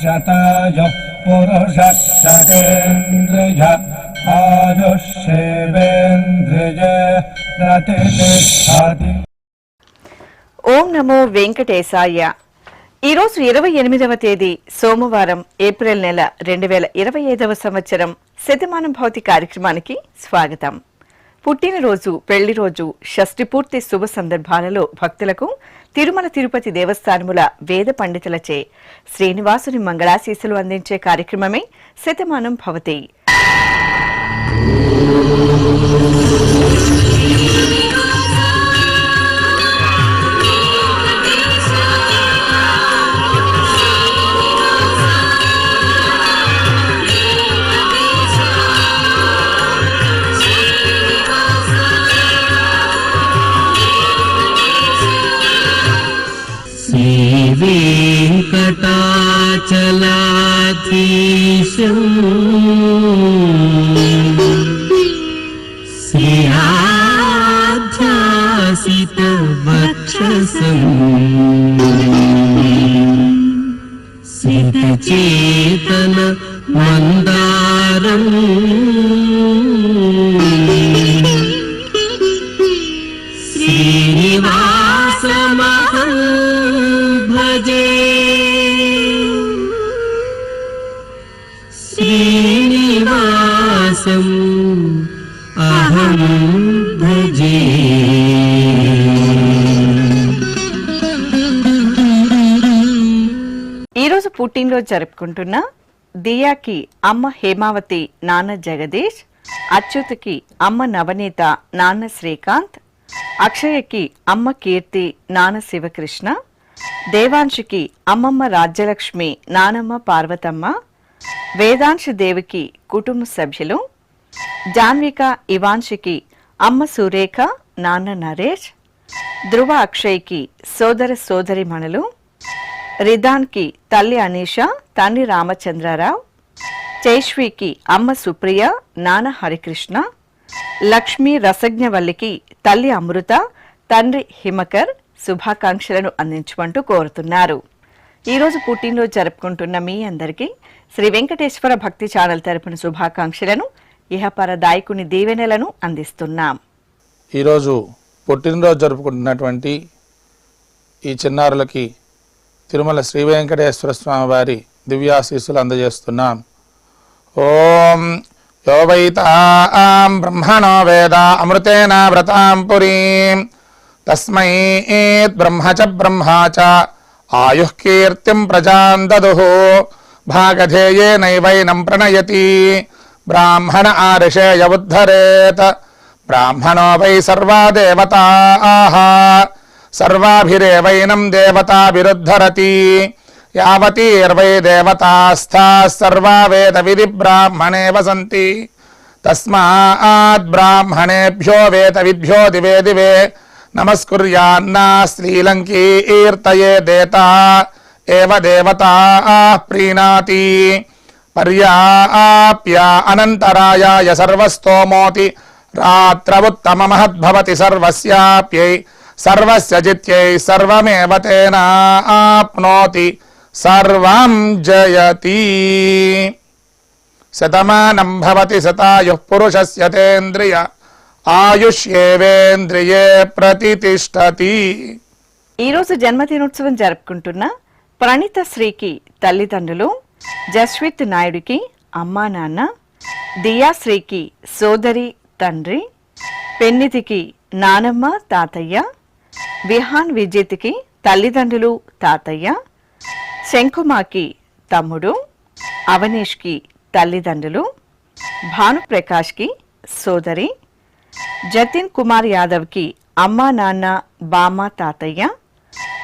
शतायुः पुरुषः शतेन्द्रिय आयुष्येवेन्द्रिये प्रतिष्ठति। ఓం నమో వెంకటేశాయ. ఈరోజు 28వ తేదీ సోమవారం, ఏప్రిల్ నెల 2025వ సంవత్సరం. శతమానం భౌతి కార్యక్రమానికి స్వాగతం. పుట్టినరోజు, పెళ్లిరోజు, షష్ఠి పూర్తి శుభ సందర్భాలలో భక్తులకు తిరుమల తిరుపతి దేవస్థానముల వేద పండితులచే శ్రీనివాసుని మంగళాశీస్సులు అందించే కార్యక్రమమే శతమానం భవతి. వెంకటాచలాధీశం శ్రీయాధ్యాసిత వక్షసం సితచేతన మందారం శ్రీనివాసమహం భజే. శ్రీనివాసం అహం భజే. ఈరోజు పుట్టినరోజు జరుపుకుంటున్న దియాకి అమ్మ హేమావతి, నాన్న జగదీష్, అచ్యుతకి అమ్మ నవనీత, నాన్న శ్రీకాంత్, అక్షయకి అమ్మ కీర్తి, నాన్న శివకృష్ణ, దేవాంశుకి అమ్మమ్మ రాజ్యలక్ష్మి, నానమ్మ పార్వతమ్మ, వేదాంశు దేవికి కుటుంబ సభ్యులు, జాన్విక ఇవాంశుకి అమ్మ సురేఖ, నాన్న నరేష్, ధ్రువ అక్షయ్కి సోదర సోదరిమణులు, రిదాన్కి తల్లి అనీష, తండ్రి రామచంద్రరావు, చైష్వికి అమ్మ సుప్రియ, నాన్న హరికృష్ణ, లక్ష్మీ రసజ్ఞవల్లికి తల్లి అమృత, తండ్రి హిమకర్ శుభాకాంక్షలను అందించమంటూ కోరుతున్నారు. ఈరోజు పుట్టినరోజు జరుపుకుంటున్న మీ అందరికీ శ్రీ వెంకటేశ్వర భక్తి ఛానల్ తరపున శుభాకాంక్షలను, ఇహపర దాయకుని దీవెనలను అందిస్తున్నాం. ఈరోజు పుట్టినరోజు జరుపుకుంటున్నటువంటి ఈ చిన్నారులకి తిరుమల శ్రీ వెంకటేశ్వర స్వామి వారి దివ్యాశీస్సులు అందజేస్తున్నాం. ఓం యో వైతాం బ్రహ్మణో వేద అమృతేన వ్రతాం పురీం తస్మై బ్రహ్మ చ బ్రహ్మా చ ఆయుః కీర్తిం ప్రజాం దదుః భాగధేయేనైవైనం ప్రణయతి బ్రాహ్మణ ఆర్షేయ ఉద్ధరేత్ బ్రాహ్మణో వై సర్వా దేవతాః సర్వాభిరేవైనం దేవతాభిరుద్ధరతి యావతీర్వై దేవతాస్థాః సర్వా వేద విధి బ్రాహ్మణే వసంతి తస్మాత్ బ్రాహ్మణేభ్యో వేద విద్భ్యో దివే దివే నమస్కుర్యాన్నా శ్రీలంకీర్తయే దేతా ఏవ దేవతాః ప్రీణాతి పర్యాప్య అనంతరాయాయ సర్వస్తోమోతి రాత్రవుత్తమమహద్భవతి సర్వస్యాప్యై సర్వస్య జిత్యై సర్వమేవ తేనాప్నోతి సర్వం జయతి. శతమానం భవతి శతాయుః పురుషస్య తేంద్రియ ఆయుష్యేవేంద్రియే ప్రతిష్ఠతి. ఈరోజు జన్మదినోత్సవం జరుపుకుంటున్న ప్రణీత శ్రీకి తల్లిదండ్రులు, జస్విత్ నాయుడికి అమ్మా నాన్న, దియాశ్రీకి సోదరి తండ్రి, పెన్నితికి నానమ్మ తాతయ్య, విహాన్ విజిత్కి తల్లిదండ్రులు తాతయ్య, శంకుమాకి తమ్ముడు, అవనీష్కి తల్లిదండ్రులు, భానుప్రకాష్కి సోదరి, జతిన్ కుమార్ యాదవ్కి అమ్మా నాన్న బామ్మ తాతయ్య,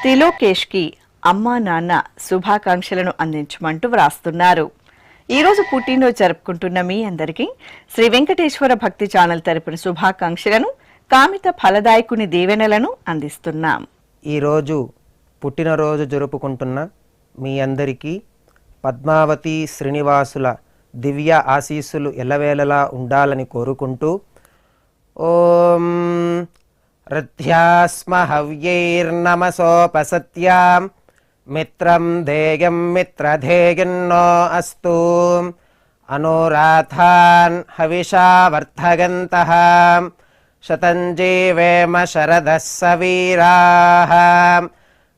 తిలోకేష్కి అమ్మా నాన్న శుభాకాంక్షలను అందించమంటూ వ్రాస్తున్నారు. ఈరోజు పుట్టినరోజు జరుపుకుంటున్న మీ అందరికీ శ్రీ వెంకటేశ్వర భక్తి ఛానల్ తరపున శుభాకాంక్షలను, కామిత ఫలదాయకుని దీవెనలను అందిస్తున్నాం. ఈరోజు పుట్టినరోజు జరుపుకుంటున్న మీ అందరికీ పద్మావతి శ్రీనివాసుల దివ్య ఆశీస్సులు ఎల్లవేళలా ఉండాలని కోరుకుంటూ ఓం రథ్యాస్మ హవ్యైర్నమసోపసత్యాం మిత్రం ధేయం మిత్రధేయన్నో అస్తు అనురాధాన్ హవిషా వర్ధగంతః శతం జీవేమ శరదः సవీరాः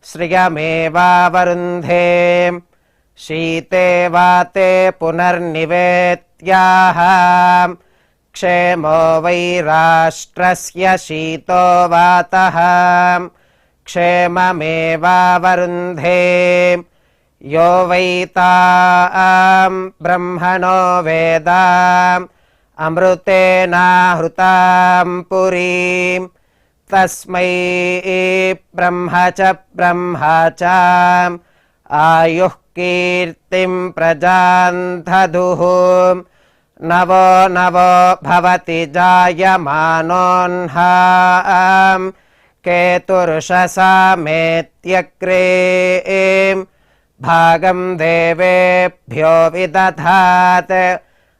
శ్రియమేవావరుంధే శీతే వాతే పునర్నివేత్యాః క్షేమో వై రాష్ట్రస్య శీతో వాతః క్షేమమేవావరుంధే యో వై తాం బ్రహ్మణో వేద అమృతేనాహృతాం పురీం తస్మై బ్రహ్మ చ ఆయుః కీర్తిం ప్రజాన్ దదుః నవో నవో భవతి జాయమానోన్హాం కేతుర్షసామేత్యగ్రే భాగం దేవేభ్యో విదధాత్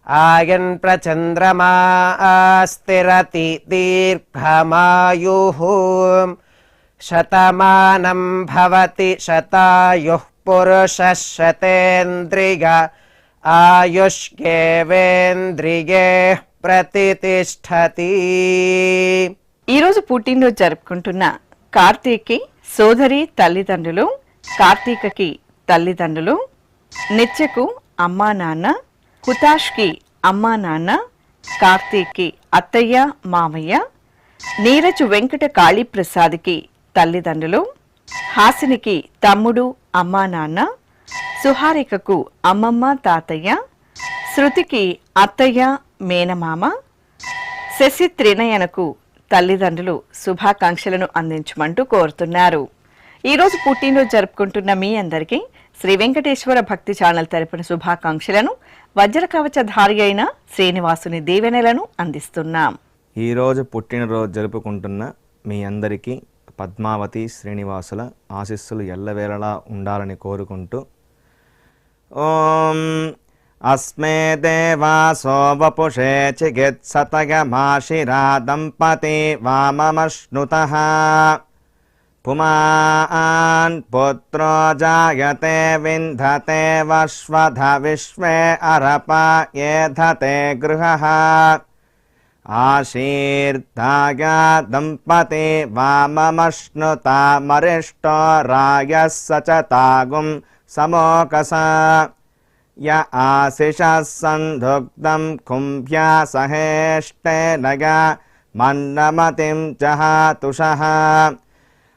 ఆయన్ ప్రచంద్రమా స్థిరతి దీర్ఘమాయుః శతమానం భవతి శతాయుః పురుషः శతేంద్రియ ఆయుష్యేవేంద్రియే ప్రతితిష్ఠతి. ఈరోజు పుట్టినరోజు జరుపుకుంటున్న కార్తీక్కి సోదరి తల్లిదండ్రులు, కార్తీకకి తల్లిదండ్రులు, నిత్యకు అమ్మా నాన్న, కుతాష్కి అమ్మా నాన్న, కార్తీక్కి అత్తయ్య మామయ్య, నీరజు వెంకట కాళీప్రసాద్కి తల్లిదండ్రులు, హాసినికి తమ్ముడు అమ్మా నాన్న, సుహారికకు అమ్మమ్మ తాతయ్య, శృతికి అత్తయ్య మేనమామ, శశి త్రినయనకు తల్లిదండ్రులు శుభాకాంక్షలను అందించమంటూ కోరుతున్నారు. ఈరోజు పుట్టినరోజు జరుపుకుంటున్న మీ అందరికీ శ్రీ వెంకటేశ్వర భక్తి ఛానల్ తరపున శుభాకాంక్షలను, వజ్రకవచధారి అయిన శ్రీనివాసుని దీవెనలను అందిస్తున్నాం. ఈరోజు పుట్టినరోజు జరుపుకుంటున్న మీ అందరికీ పద్మావతి శ్రీనివాసుల ఆశీస్సులు ఎల్లవేళలా ఉండాలని కోరుకుంటూ ఓం అస్మే దేవాసో వపుషే చికిత్సతయమాశిరా దంపతి వామమశ్నుతః పుమాన్ పుత్రో జాయతే వింధతే వశ్వధ విశ్వే అరప ఏధతే గృహః ఆశీర్దాయ దంపతి వామమశ్నుతామరిష్టో రాయः సచతాగుం సమోకస య ఆశిషः సంధుగ్ధం కుంభ్యా సహేష్టేనయ మన్నమతిం జహాతుషః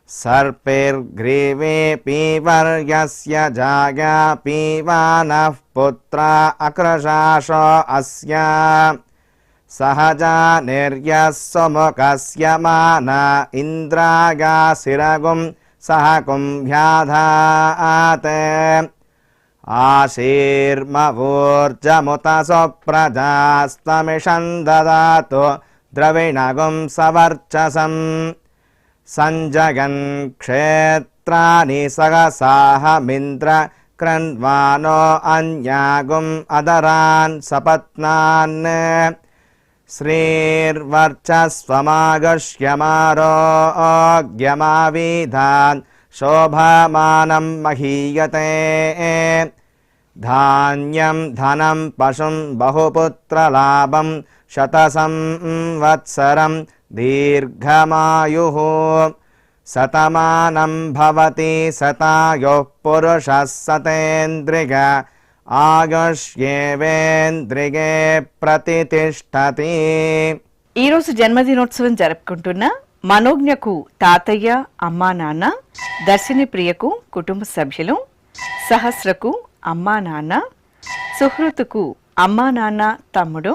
సర్పైర్గ్రీవే పీవర్యస్య జాయా పీవానః పుత్రా అక్రశాశో అస్య సహజా నిర్యస్సుముఖస్య మాన ఇంద్రాగాసిరగుం సహ కుంభ్యాధాత్ ఆశీర్మవూర్జముత సుప్రజాస్తమిషం దదాతు ద్రవిణగుం సవర్చసం సంజగన్ క్షేత్రాని సహసాహమింద్ర క్రన్వానో అన్యాగుం అదరాన్ సపత్నాన్ శ్రీర్వర్చస్వమాగష్యమారోగ్యమావిధాన్ శోభమానం మహీయతే ధాన్యం ధనం పశుం బహుపుత్రలాభం శతసంవత్సరం దీర్ఘమాయుః శతమానం భవతి శతాయుః పురుషः శతేంద్రియ ఆయుష్యేవేంద్రియే ప్రతితిష్ఠతి. ఈరోజు జన్మదినోత్సవం జరుపుకుంటున్న మనోజ్ఞకు తాతయ్య అమ్మా నాన్న, దర్శిని ప్రియకు కుటుంబ సభ్యులు, సహస్రకు అమ్మా నాన్న, సుహృతుకు అమ్మా నాన్న తమ్ముడు,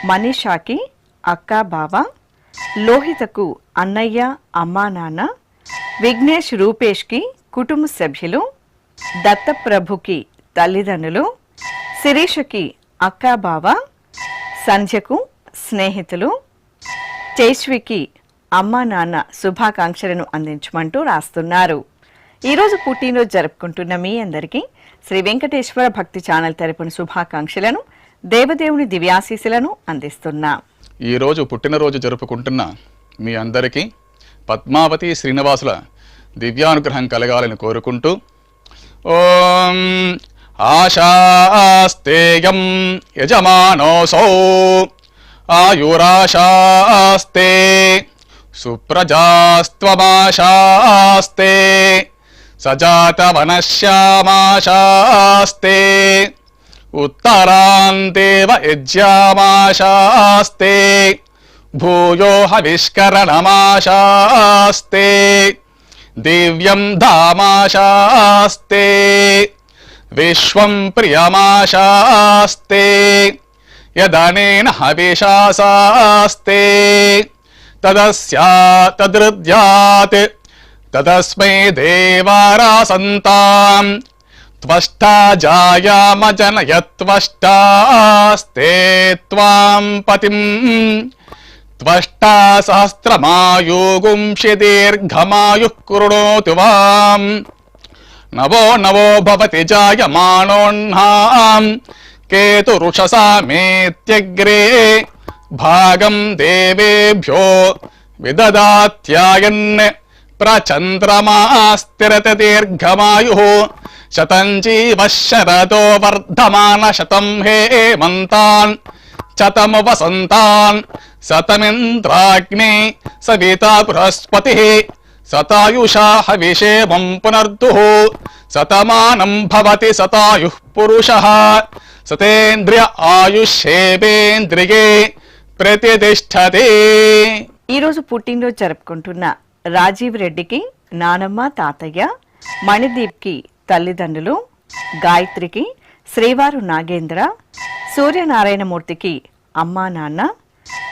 మనీషాకి అక్క బావ, లోహితకు అన్నయ్య అమ్మా నాన్న, విఘ్నేష్ రూపేష్కి కుటుంబ సభ్యులు, దత్తప్రభుకి తల్లిదండ్రులు, శిరీషకి అక్క బావ, సంధ్యకు స్నేహితులు, చేష్వికి అమ్మా నాన్న శుభాకాంక్షలను అందించమంటూ రాస్తున్నారు. ఈరోజు పుట్టినరోజు జరుపుకుంటున్న మీ అందరికీ శ్రీ వెంకటేశ్వర భక్తి ఛానల్ తరపున శుభాకాంక్షలను, దేవదేవుని దివ్యాశీస్సులను అందిస్తున్నాం. ఈరోజు పుట్టినరోజు జరుపుకుంటున్న మీ అందరికీ పద్మావతి శ్రీనివాసుల దివ్యానుగ్రహం కలగాలని కోరుకుంటూ ఓం ఆశాస్తేయం యజమానోసౌ ఆయురాశాస్తే సుప్రజాస్త్వమాశాస్తే సజాతవనశ్యామాశాస్తే ఉత్తరాందేవ యజ్యామాశాస్తే భూయో హవిష్కరణమాశాస్తే దివ్యం ధామాశాస్తే విశ్వం ప్రియమాశాస్తే యదనేన హవిషాసాస్తే తదృద్యాత్ తదస్మై దేవారాసంతాం త్వష్టా జాయామజనయత్వష్టాస్తే త్వాం పతిం త్వష్టా సహస్రమాయుగుంషి దీర్ఘమాయుః కృణోతు వాం నవో నవో భవతి జాయమానోన్హాం కేతురుషసామేత్యగ్రే భాగం దేవేభ్యో విదదాత్యాయన్ ప్రచంద్రమాస్తిరత దీర్ఘమాయుః శతం జీవః శరదో వర్ధమాన శతం హేమంతాన్ శతము వసంతాన్ శతమింద్రాగ్ని సవితా బృహస్పతిః శతాయుషా హవిషేమం పునర్దుః శతమానం భవతి శతాయుః పురుషః సతేంద్రియ ఆయుష్యేవేంద్రియే ప్రతిష్టతే. ఈరోజు పుట్టినరోజు జరుపుకుంటున్న రాజీవ్ రెడ్డికి నానమ్మ తాతయ్య, మణిదీప్కి తల్లిదండ్రులు, గాయత్రికి శ్రీవారు నాగేంద్ర, సూర్యనారాయణమూర్తికి అమ్మా నాన్న,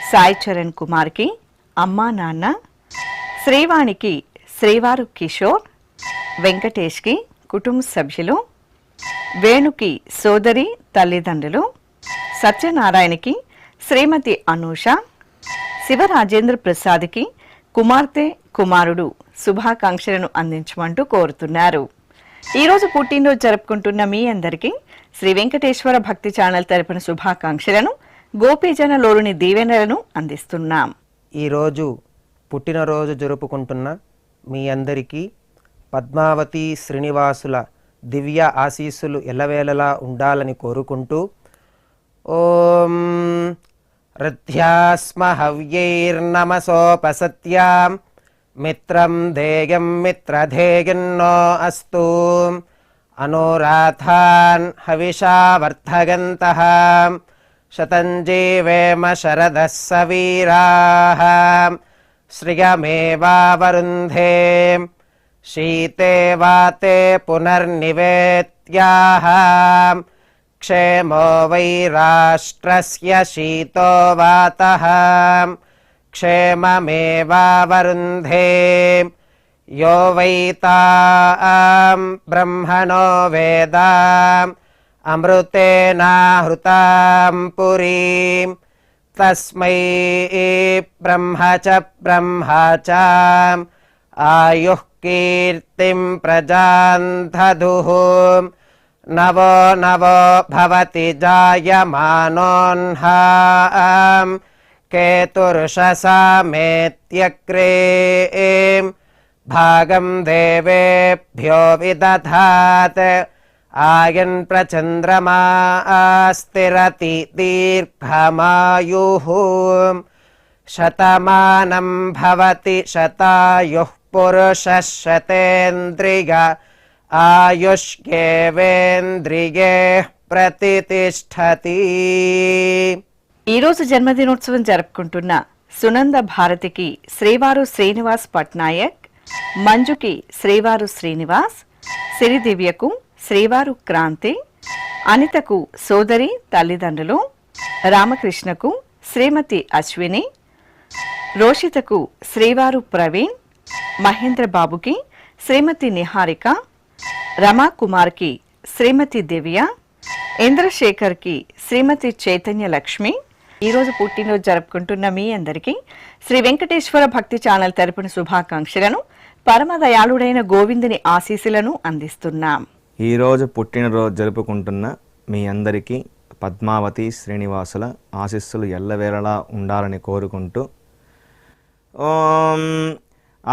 సాయి చరణ్ కుమార్కి అమ్మా నాన్న, శ్రీవాణికి శ్రీవారు కిషోర్, వెంకటేష్కి కుటుంబ సభ్యులు, వేణుకి సోదరి తల్లిదండ్రులు, సత్యనారాయణకి శ్రీమతి అనూష, శివరాజేంద్ర ప్రసాద్కి కుమార్తె కుమారుడు శుభాకాంక్షలను అందించమంటూ కోరుతున్నారు. ఈరోజు పుట్టినరోజు జరుపుకుంటున్న మీ అందరికీ శ్రీ వెంకటేశ్వర భక్తి ఛానల్ తరపున శుభాకాంక్షలను, గోపీజనలోని దీవెనలను అందిస్తున్నాం. ఈరోజు పుట్టినరోజు జరుపుకుంటున్న మీ అందరికీ పద్మావతి శ్రీనివాసుల దివ్య ఆశీస్సులు ఎల్లవేళలా ఉండాలని కోరుకుంటూ ఓం రథ్యాస్మ హవ్యైర్నమసోపసత్యాం మిత్రం ధేయం మిత్రధేయన్నో అస్తు అనురాధాన్ హవిషా వర్ధగంతః శతం జీవేమ శరదః సవీరాః శ్రియమేవావరుంధే శీతే వాతే పునర్నివేత్యాః క్షేమో వై రాష్ట్రస్య శీతో వాతః క్షేమమేవావరుంధే యో వై తాం బ్రహ్మణో వేద అమృతేనాహృతాం పురీం తస్మై బ్రహ్మ చ ఆయుః కీర్తిం ప్రజాం దదుః నవో నవో భవతి జాయమానోన్హాం కేతుర్షసామేత్యగ్రే భాగం దేవేభ్యో విదధాత్ ఆయన్ ప్రచంద్రమా స్థిరతి దీర్ఘమాయుః శతమానం భవతి శతాయుః పురుషః శతేంద్రియ ఆయుష్యేవేంద్రియే ప్రతిష్టతి. ఈరోజు జన్మదినోత్సవం జరుపుకుంటున్న సునంద భారతికి శ్రీవారు శ్రీనివాస్ పట్నాయక్, మంజుకి శ్రీవారు శ్రీనివాస్, సిరిదివ్యకు శ్రీవారు క్రాంతి, అనితకు సోదరి తల్లిదండ్రులు, రామకృష్ణకు శ్రీమతి అశ్విని, రోషితకు శ్రీవారు ప్రవీణ్, మహేంద్రబాబుకి శ్రీమతి నిహారిక, రమాకుమార్కి శ్రీమతి దివ్య, ఇంద్రశేఖర్కి శ్రీమతి చైతన్య లక్ష్మి. ఈరోజు పుట్టినరోజు జరుపుకుంటున్న మీ అందరికీ శ్రీ వెంకటేశ్వర భక్తి ఛానల్ తరపున శుభాకాంక్షలను, పరమదయాళుడైన గోవిందుని ఆశీస్సులను అందిస్తున్నాం. ఈరోజు పుట్టినరోజు జరుపుకుంటున్న మీ అందరికీ పద్మావతి శ్రీనివాసుల ఆశీస్సులు ఎల్లవేళలా ఉండాలని కోరుకుంటూ ఓం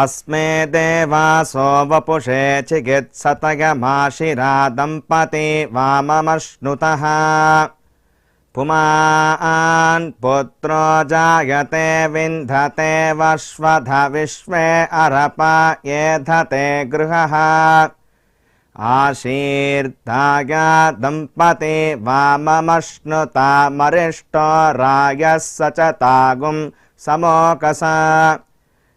अस्मे देवासो वपुषे चिकित्सतयमाशिरा दम्पती वाममश्नुतः पुमान् पुत्रो जायते विन्धते वश्वध विश्वे अरपा येधते गृहः आशीर्दाय दम्पती वाममश्नुता मरिष्टो रायः स च तागुं समोकसा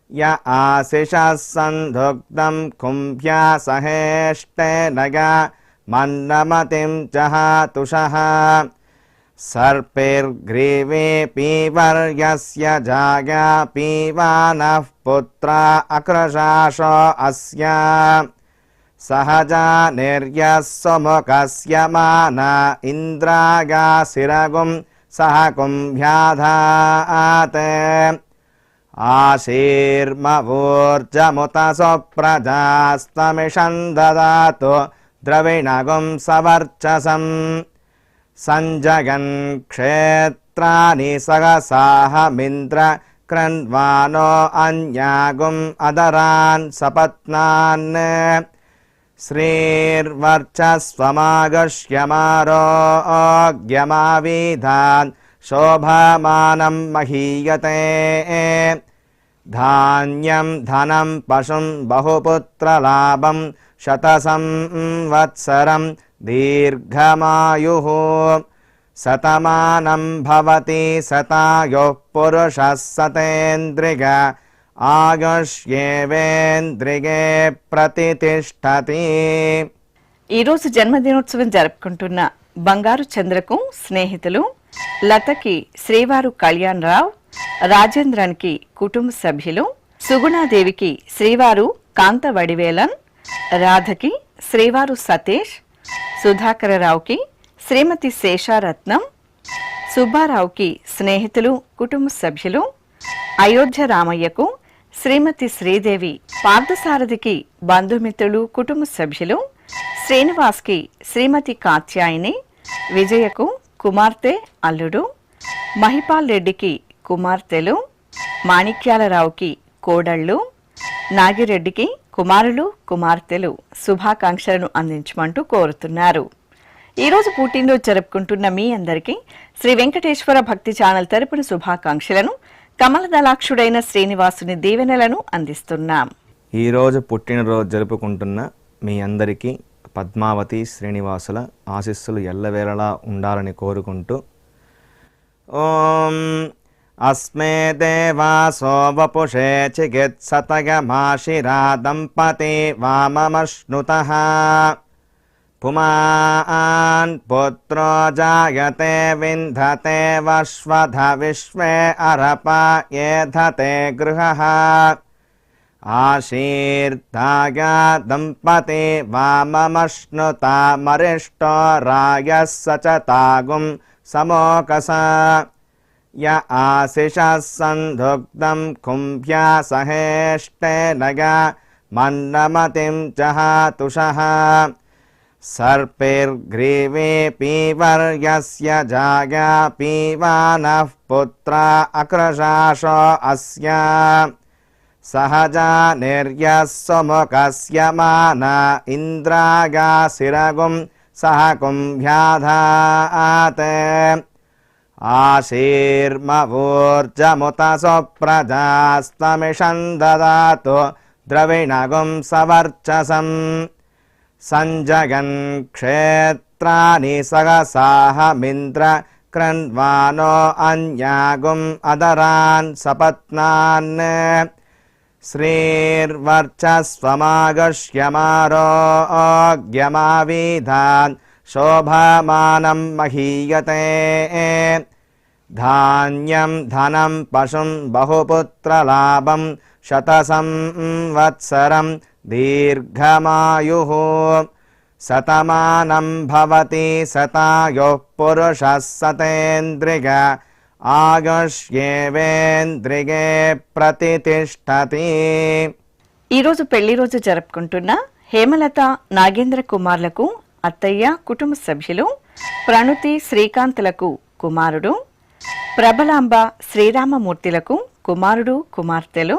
य आशिषः सन्धुग्धं कुम्भ्या सहेष्टेन मन्नमतिं जहातुषः सर्पिर्ग्रीवे पीवर्यस्य जाया पीवानः पुत्रा अकृशाशो अस्य सहजा निर्यः सुमुखस्य माना इन्द्रागासिरगुं सह कुम्भ्याधात् आशीर्मवोर्जमुत सुप्रजास्तमिषं ददातु द्रविणगुं सवर्चसम् सञ्जगन् क्षेत्राणि सहसाहमिन्द्र कृण्वानो अन्यागुम् अदरान् सपत्नान् श्रीर्वर्चस्वमागश्यमारोग्यमाविधान् शोभमानं महीयते धान्यं धनं पशुं बहुपुत्रलाभं शतसंवत्सरं दीर्घमायुः शतमानं भवति शतायुः पुरुषः शतेन्द्रिय ఆయుష్యేవేంద్రియే ప్రతితిష్టతి. ఈరోజు జన్మదినోత్సవం జరుపుకుంటున్న బంగారు చంద్రకు స్నేహితులు, లతకి శ్రీవారు కళ్యాణరావు, రాజేంద్రన్కి కుటుంబ సభ్యులు, సుగుణాదేవికి శ్రీవారు కాంత వడివేలన్, రాధకి శ్రీవారు సతీష్, సుధాకరరావుకి శ్రీమతి శేషారత్నం, సుబ్బారావుకి స్నేహితులు కుటుంబ సభ్యులు, అయోధ్య రామయ్యకు శ్రీమతి శ్రీదేవి, పార్థసారథికి బంధుమిత్రులు కుటుంబ సభ్యులు, శ్రీనివాస్కి శ్రీమతి కాత్యాయిని, విజయకు కుమార్తె అల్లుడు, మహిపాల్ రెడ్డికి కుమార్తెలు, మాణిక్యాలరావుకి కోడళ్ళు, నాగిరెడ్డికి కుమారులు కుమార్తెలు శుభాకాంక్షలను అందించమంటూ కోరుతున్నారు. ఈరోజు పుట్టినరోజు జరుపుకుంటున్న మీ అందరికీ శ్రీ వెంకటేశ్వర భక్తి ఛానల్ తరపున శుభాకాంక్షలను, కమలదళాక్షుడైన శ్రీనివాసుని దీవెనలను అందిస్తున్నాం. ఈరోజు పుట్టినరోజు జరుపుకుంటున్న మీ అందరికీ పద్మావతి శ్రీనివాసుల ఆశీస్సులు ఎల్లవేళలా ఉండాలని కోరుకుంటూ ఓం అస్మే దేవాసో వపుషే చికిత్సతయమాశిరా దంపతి వామమశ్నుతః పుమాన్ పుత్రో జాయతే వింధతే వశ్వధ విశ్వే అరపా ఏధతే గృహః ఆశీర్దాయ దంపతి వామమశ్నుతా మరిష్టో రాయः स च तागुं समोकसा य आशिषः सन्धुग्धं कुम्भ्या सहेष्टेन मन्नमतिं जहातुषः सर्पिर्ग्रीवे पीवर्यस्य जाया पीवानः पुत्रा अकृशाशो अस्य सहजा निर्यः सुमुखस्य माना इन्द्रागासिरगुं सह कुम्भ्याधात् आशीर्मवोर्जमुत सुप्रजास्तमिषं ददातु द्रविणगुं सवर्चसम् सञ्जगन् क्षेत्राणि सहसाहमिन्द्र कृण्वानो अन्यागुम् अदरान् सपत्नान् श्रीर्वर्चस्वमागश्यमारोग्यमाविधान् शोभमानं महीयते धान्यं धनं पशुं बहुपुत्रलाभं शतसंवत्सरं दीर्घमायुः शतमानं भवति शतायुः पुरुषः शतेन्द्रिय ఆయుష్యేవేంద్రియే ప్రతితిష్టతి. ఈరోజు పెళ్లి రోజు జరుపుకుంటున్న హేమలత నాగేంద్ర కుమార్లకు అత్తయ్య కుటుంబ సభ్యులు, ప్రణుతి శ్రీకాంత్లకు కుమారుడు, ప్రభలాంబ శ్రీరామమూర్తిలకు కుమారుడు కుమార్తెలు,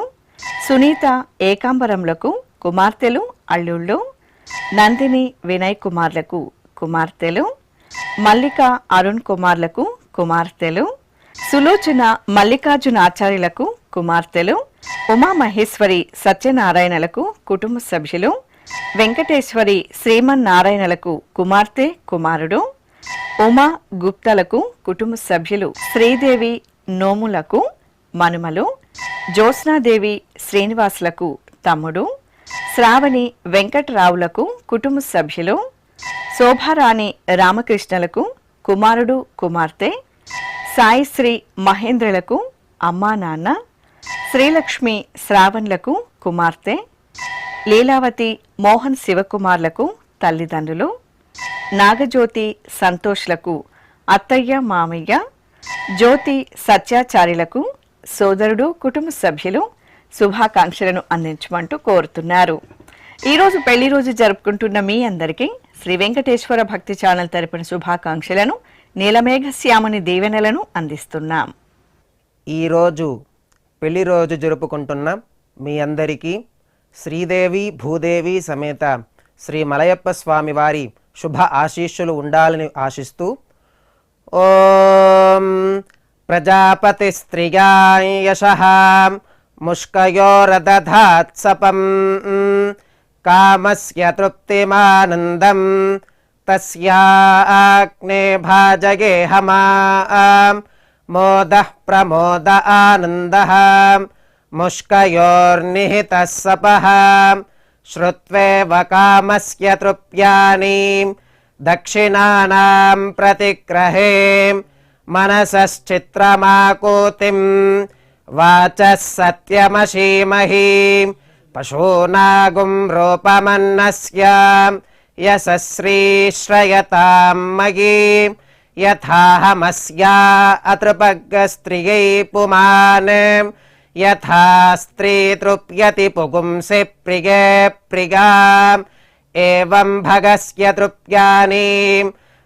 సునీత ఏకాంబరములకు కుమార్తెలు అల్లుళ్ళు, నందిని వినయ్ కుమార్లకు కుమార్తెలు, మల్లిక అరుణ్ కుమార్లకు కుమార్తెలు, సులోచన మల్లికార్జున ఆచార్యులకు కుమార్తెలు, ఉమామహేశ్వరి సత్యనారాయణలకు కుటుంబ సభ్యులు, వెంకటేశ్వరి శ్రీమన్నారాయణలకు కుమార్తె కుమారుడు, ఉమా గుప్తలకు కుటుంబ సభ్యులు, శ్రీదేవి నోములకు మనుమలు, జ్యోత్స్నాదేవి శ్రీనివాసులకు తమ్ముడు, శ్రావణి వెంకటరావులకు కుటుంబ సభ్యులు, శోభారాణి రామకృష్ణలకు కుమారుడు కుమార్తె, సాయిశ్రీ మహేంద్రలకు అమ్మా నాన్న, శ్రీలక్ష్మి శ్రావణ్లకు కుమార్తె, లీలావతి మోహన్ శివకుమార్లకు తల్లిదండ్రులు, నాగజ్యోతి సంతోష్లకు అత్తయ్య మామయ్య, జ్యోతి సత్యాచార్యులకు సోదరుడు కుటుంబ సభ్యులు శుభాకాంక్షలను అందించమంటూ కోరుతున్నారు. ఈరోజు పెళ్లి రోజు జరుపుకుంటున్న మీ అందరికీ శ్రీ వెంకటేశ్వర భక్తి ఛానల్ తరపున శుభాకాంక్షలను, నీలమేఘ శ్యాముని దీవెనలను అందిస్తున్నాం. ఈరోజు పెళ్లి రోజు జరుపుకుంటున్న మీ అందరికీ శ్రీదేవి భూదేవి సమేత శ్రీ మలయప్ప స్వామి వారి శుభ ఆశీస్సులు ఉండాలని ఆశిస్తూ ఓం ప్రజాపతిస్త్రియాయ యశః ముష్కయోరదధాత్సపం కామస్య తృప్తిమానందం తస్యాగ్నే భాజగేహమాం మోదః ప్రమోద ఆనందః ముష్కయోర్నిహితः సపః శ్రుత్వేవ కామస్య తృప్యాని దక్షిణానాం ప్రతిగ్రహే మనసశ్చిత్రమాకూతిం వాచः సత్యమశీమహి పశూనాగుం రూపమన్నస్య యశశ్రీశ్రయతాం మయీ యథాహమస్యా అతృపగ్గస్త్రియై పుమాన్ యథా స్త్రీ తృప్యతి పుగుంసి ప్రియే ప్రియాం ఏవం భగస్య తృప్యాని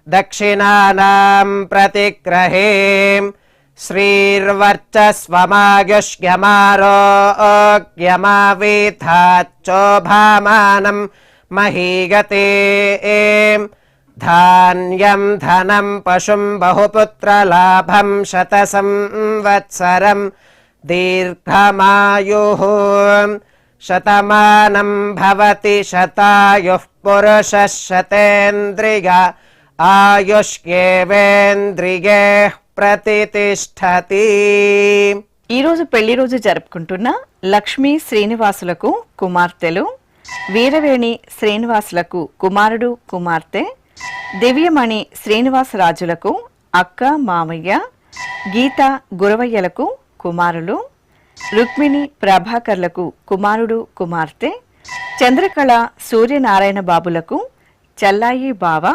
దక్షిణానాం ప్రతిగ్రహే శ్రీర్వర్చస్వమాయుష్యమారోగ్యమావేథాచ్చోభామానం మహీగతే ధాన్యం ధనం పశుం బహుపుత్రలాభం శతసంవత్సరం దీర్ఘమాయుః శతమానం భవతి శతాయుః పురుషः శతేంద్రియ ఆయుష్యేవేంద్రియే ప్రతితిష్ఠతి. ఈరోజు పెళ్లి రోజు జరుపుకుంటున్న లక్ష్మీ శ్రీనివాసులకు కుమార్తెలు, వీరవేణి శ్రీనివాసులకు కుమారుడు కుమార్తె, దివ్యమణి శ్రీనివాసరాజులకు అక్క మామయ్య, గీత గురవయ్యలకు కుమారులు, రుక్మిణి ప్రభాకర్లకు కుమారుడు కుమార్తె, చంద్రకళ సూర్యనారాయణ బాబులకు చల్లాయి బావ,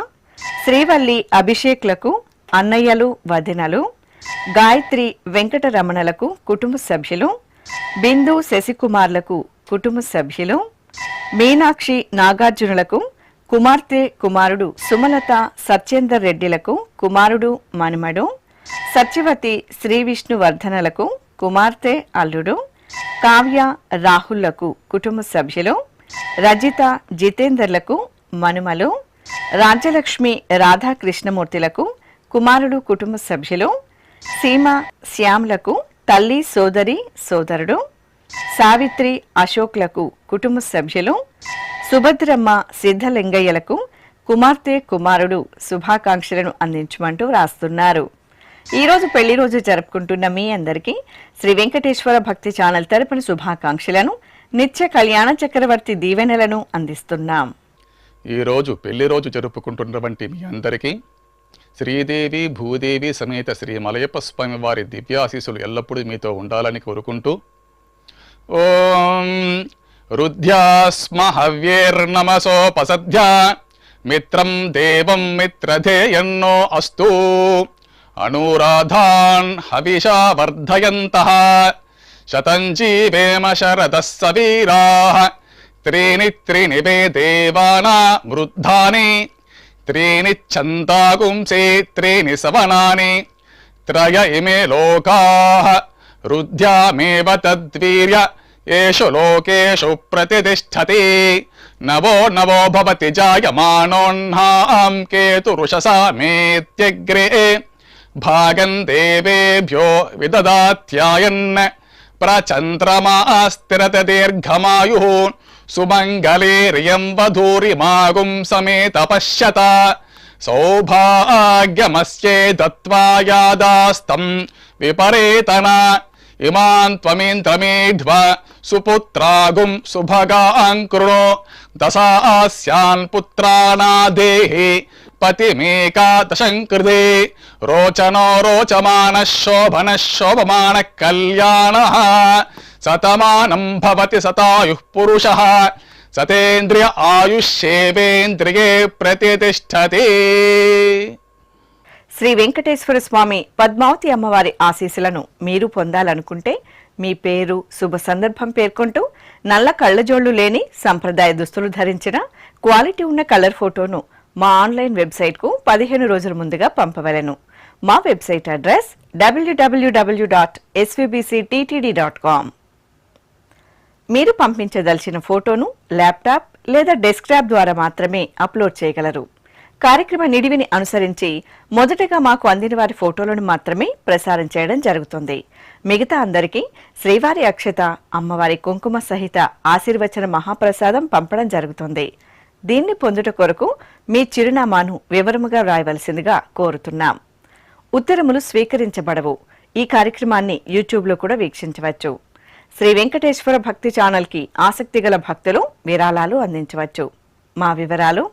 శ్రీవల్లి అభిషేక్లకు అన్నయ్యలు వదినలు, గాయత్రి వెంకటరమణలకు కుటుంబ సభ్యులు, బిందు శశికుమార్లకు కుటుంబ సభ్యులు, మీనాక్షి నాగార్జునులకు కుమార్తె కుమారుడు, సుమలత సత్యేందర్ రెడ్డిలకు కుమారుడు మనుమడు, సత్యవతి శ్రీ విష్ణువర్ధనలకు కుమార్తె అల్లుడు, కావ్య రాహుల్లకు కుటుంబ సభ్యులు, రజిత జితేందర్లకు మనుమలు, రాజ్యలక్ష్మి రాధాకృష్ణమూర్తిలకు కుమారుడు కుటుంబ సభ్యులు, సీమ శ్యామ్లకు తల్లి సోదరి సోదరుడు, సావిత్రి అశోక్లకు కుటుంబ సభ్యులు, సుభద్రమ్మ సిద్ధలింగయ్యలకు కుమార్తె కుమారుడు శుభాకాంక్షలను అందించమంటూ రాస్తున్నారు. ఈరోజు పెళ్లి రోజు జరుపుకుంటున్న మీ అందరికీ శ్రీ వెంకటేశ్వర భక్తి ఛానల్ తరపున శుభాకాంక్షలను, నిత్య కళ్యాణ చక్రవర్తి దీవెనలను అందిస్తున్నాం. ఈరోజు పెళ్లి రోజు జరుపుకుంటున్నటువంటి మీ అందరికీ శ్రీదేవి భూదేవి సమేత శ్రీ మలయప్ప స్వామి వారి దివ్యాశీసులు ఎల్లప్పుడూ మీతో ఉండాలని కోరుకుంటూ ఓం రుద్ధ్యాస్మ హవ్యేర్నమసోపసధ్య మిత్రం దేవం మిత్రధేయన్నో అస్తు అనూరాధాన్ హవిషా వర్ధయంతః శతం జీవేమ శరదః సవీరాః త్రీణి త్రీణి వే దేవానా వృద్ధాని త్రీణి ఛందాగుంసే త్రీణి సవనాని త్రయ ఇమే లోకాః రుద్ధ్యామేవ తద్వీర్య येषु लोकेषु प्रतिष्ठति नवो नवो भवति जायमानोऽह्नां केतुरुषसामेत्यग्रे भागं देवेभ्यो विददात्यायन् प्रचन्द्रमास्तिरते दीर्घमायुः सुमङ्गलेर्यं वधूरिमागुं समेत पश्यत सौभाग्यमस्ये दत्त्वा यादास्तं विपरेतना इमान् त्वमिन्द्रमेध्व सुपुत्रागुं सुभगान् कृणो दशास्यान् पुत्रानादेहि पतिमेकादशं कृते रोचनो रोचमानः शोभनः शोभमानः कल्याणः शतमानं भवति शतायुः पुरुषः सतेन्द्रिय आयुष्येवेन्द्रिये प्रतिष्ठति. శ్రీ వెంకటేశ్వర స్వామి పద్మావతి అమ్మవారి ఆశీస్సులను మీరు పొందాలనుకుంటే మీ పేరు శుభ సందర్భం పేర్కొంటూ నల్ల కళ్ళజోళ్లు లేని సంప్రదాయ దుస్తులు ధరించిన క్వాలిటీ ఉన్న కలర్ ఫోటోను మా ఆన్లైన్ వెబ్సైట్కు 15 రోజుల ముందుగా పంపవలెను. మా వెబ్సైట్ అడ్రస్ www.svbcttd.com. మీరు పంపించదలిచిన ఫోటోను ల్యాప్టాప్ లేదా డెస్క్టాప్ ద్వారా మాత్రమే అప్లోడ్ చేయగలరు. కార్యక్రమ నిడివిని అనుసరించి మొదటగా మాకు అందిన వారి ఫోటోలను మాత్రమే ప్రసారం చేయడం జరుగుతుంది. మిగతా అందరికీ శ్రీవారి అక్షత, అమ్మవారి కుంకుమ సహిత ఆశీర్వచన మహాప్రసాదం పంపడం జరుగుతుంది. దీన్ని పొందుట కొరకు మీ చిరునామాను వివరముగా వ్రాయవలసిందిగా కోరుతున్నాం. ఉత్తరములు స్వీకరించబడవు. ఈ కార్యక్రమాన్ని యూట్యూబ్లో కూడా వీక్షించవచ్చు. శ్రీ వెంకటేశ్వర భక్తి ఛానల్కి ఆసక్తి గల భక్తులు విరాళాలు అందించవచ్చు. మా వివరాలు